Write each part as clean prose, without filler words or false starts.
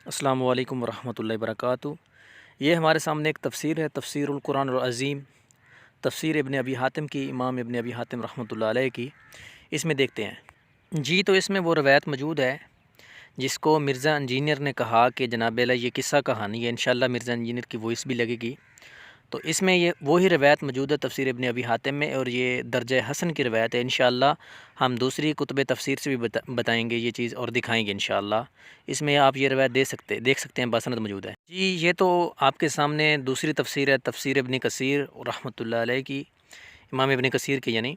السلام علیکم ورحمۃ اللہ وبرکاتہ۔ یہ ہمارے سامنے ایک تفسیر ہے، تفسیر القرآن العظیم، تفسیر ابن ابی حاتم کی، امام ابن ابی حاتم رحمۃ اللہ علیہ کی۔ اس میں دیکھتے ہیں جی، تو اس میں وہ روایت موجود ہے جس کو مرزا انجینئر نے کہا کہ جناب اللہ یہ قصہ کہانی ہے، انشاءاللہ مرزا انجینئر کی وائس بھی لگے گی۔ تو اس میں یہ وہی روایت موجود ہے تفسیر ابن ابی حاتم میں، اور یہ درجہ حسن کی روایت ہے۔ انشاءاللہ ہم دوسری کتب تفسیر سے بھی بتائیں گے یہ چیز اور دکھائیں گے انشاءاللہ۔ اس میں آپ یہ روایت دیکھ سکتے ہیں، بسند موجود ہے جی۔ یہ تو آپ کے سامنے دوسری تفسیر ہے، تفسیر ابن کثیر رحمۃ اللہ علیہ کی، امام ابن کثیر کی یعنی۔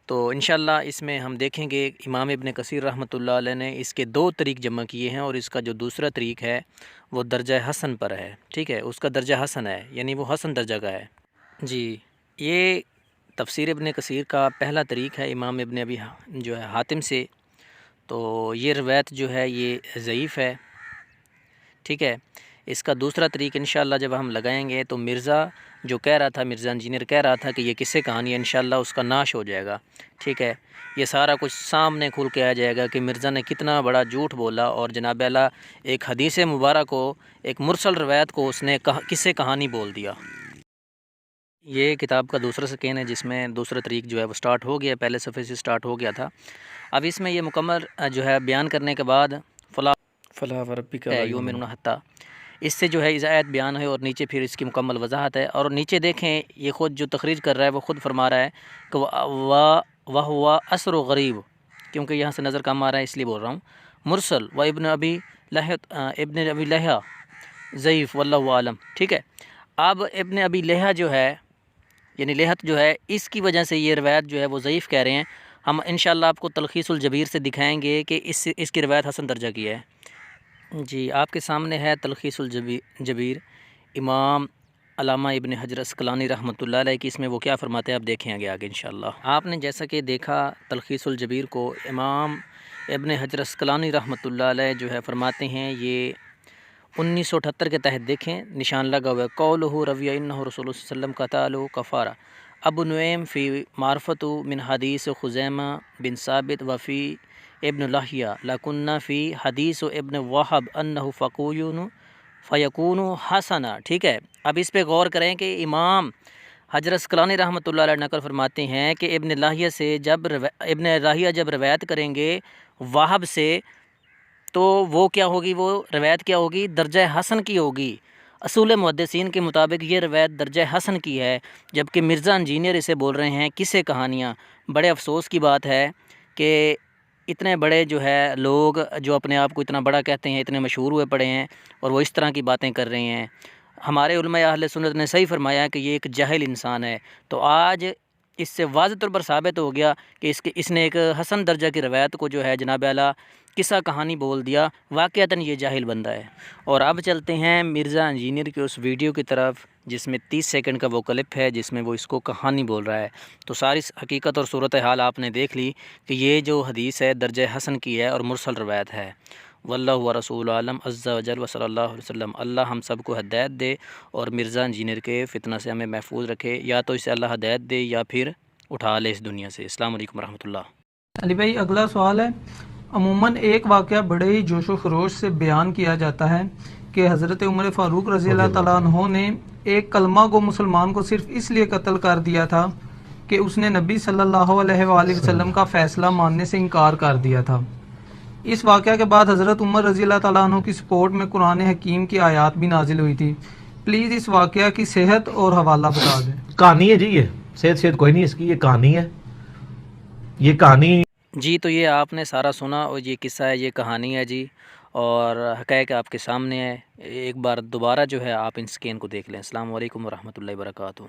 تو انشاءاللہ اس میں ہم دیکھیں گے امام ابن کثیر رحمۃ اللہ علیہ نے اس کے دو طریق جمع کیے ہیں، اور اس کا جو دوسرا طریق ہے وہ درجہ حسن پر ہے، ٹھیک ہے، اس کا درجہ حسن ہے، یعنی وہ حسن درجہ کا ہے جی۔ یہ تفسیر ابن کثیر کا پہلا طریق ہے امام ابن ابی جو ہے حاتم سے، تو یہ روایت جو ہے یہ ضعیف ہے، ٹھیک ہے۔ اس کا دوسرا طریق انشاءاللہ جب ہم لگائیں گے تو مرزا جو کہہ رہا تھا، مرزا انجینئر کہہ رہا تھا کہ یہ کس سے کہانی ہے، انشاءاللہ اس کا ناش ہو جائے گا، ٹھیک ہے۔ یہ سارا کچھ سامنے کھل کے آ جائے گا کہ مرزا نے کتنا بڑا جھوٹ بولا، اور جناب اعلیٰ ایک حدیث مبارک کو، ایک مرسل روایت کو اس نے کس سے کہانی بول دیا۔ یہ کتاب کا دوسرا سکین ہے جس میں دوسرا طریق جو ہے وہ سٹارٹ ہو گیا، پہلے صفحے سے سٹارٹ ہو گیا تھا۔ اب اس میں یہ مکمل جو ہے بیان کرنے کے بعد فلا وربک لا یؤمنون حتی، اس سے جو ہے آیت بیان ہے، اور نیچے پھر اس کی مکمل وضاحت ہے۔ اور نیچے دیکھیں یہ خود جو تخریج کر رہا ہے وہ خود فرما رہا ہے کہ وَهُوَ أَسْرُ غریب، کیونکہ یہاں سے نظر کم آ رہا ہے اس لیے بول رہا ہوں، مرسل و ابن ابی لہیہ ضعیف واللہ عالم، ٹھیک ہے۔ اب ابن ابی لہیہ جو ہے، یعنی لہت جو ہے، اس کی وجہ سے یہ روایت جو ہے وہ ضعیف کہہ رہے ہیں۔ ہم انشاءاللہ آپ کو تلخیص الجبیر سے دکھائیں گے کہ اس کی روایت حسن درجہ کی ہے جی۔ آپ کے سامنے ہے تلخیص الجبیر، امام علامہ ابن حجر عسقلانی رحمۃ اللہ علیہ کی۔ اس میں وہ کیا فرماتے ہیں آپ دیکھیں آگے انشاءاللہ۔ آپ نے جیسا کہ دیکھا تلخیص الجبیر کو، امام ابن حجر عسقلانی رحمۃ اللہ علیہ جو ہے فرماتے ہیں، یہ 1978 کے تحت دیکھیں نشان لگا ہوا ہے، قولہ روی انہ رسول اللہ صلی اللہ علیہ وسلم قتالہ کفارہ، ابو نعیم فی معرفت من حدیث خزیمہ بن ثابت وفی ابن لہیہ لکنہ فی حدیث ابن وہب انہ فیکون حسنا، ٹھیک ہے۔ اب اس پہ غور کریں کہ امام حجر عسقلانی رحمۃ اللہ علیہ نقل فرماتے ہیں کہ ابن لاہیہ جب روایت کریں گے وہب سے، تو وہ کیا ہوگی، وہ روایت کیا ہوگی، درجہ حسن کی ہوگی۔ اصول محدثین کے مطابق یہ روایت درجہ حسن کی ہے، جبکہ مرزا انجینئر اسے بول رہے ہیں قصے کہانیاں۔ بڑے افسوس کی بات ہے کہ اتنے بڑے جو ہے لوگ جو اپنے آپ کو اتنا بڑا کہتے ہیں، اتنے مشہور ہوئے پڑے ہیں، اور وہ اس طرح کی باتیں کر رہے ہیں۔ ہمارے علماء اہل سنت نے صحیح فرمایا کہ یہ ایک جاہل انسان ہے۔ تو آج اس سے واضح طور پر ثابت ہو گیا کہ اس نے ایک حسن درجہ کی روایت کو جو ہے جناب اعلیٰ قصہ کہانی بول دیا، واقعتاً یہ جاہل بندہ ہے۔ اور اب چلتے ہیں مرزا انجینئر کے اس ویڈیو کی طرف جس میں 30 سیکنڈ کا وہ کلپ ہے، جس میں وہ اس کو کہانی بول رہا ہے۔ تو ساری حقیقت اور صورتحال آپ نے دیکھ لی کہ یہ جو حدیث ہے درجہ حسن کی ہے اور مرسل روایت ہے۔ واللہ ورسول عالم عز وجل وصلی اللہ علیہ وسلم۔ اللہ ہم سب کو ہدایت دے اور مرزا انجینئر کے فتنہ سے ہمیں محفوظ رکھے، یا تو اسے اللہ ہدایت دے یا پھر اٹھا لے اس دنیا سے۔ السلام علیکم ورحمۃ اللہ۔ علی بھائی اگلا سوال ہے، عموماً ایک واقعہ بڑے ہی جوش و خروش سے بیان کیا جاتا ہے کہ حضرت عمر فاروق رضی اللہ تعالیٰ عنہ نے ایک کلمہ کو مسلمان کو صرف اس لیے قتل کر دیا تھا کہ اس نے نبی صلی اللہ علیہ وآلہ وسلم کا فیصلہ ماننے سے انکار کر دیا تھا۔ اس واقعہ کے بعد حضرت عمر رضی اللہ تعالیٰ عنہ کی سپورٹ میں قرآن حکیم کی آیات بھی نازل ہوئی تھی۔ پلیز اس واقعہ کی صحت اور حوالہ بتا دیں۔ کہانی ہے جی، یہ صحت کوئی نہیں اس کی، یہ کہانی ہے، یہ کہانی جی۔ تو یہ آپ نے سارا سنا، اور یہ قصہ ہے، یہ کہانی ہے جی، اور حقائق آپ کے سامنے ہے۔ ایک بار دوبارہ جو ہے آپ ان سکین کو دیکھ لیں۔ السلام علیکم ورحمۃ اللہ وبرکاتہ۔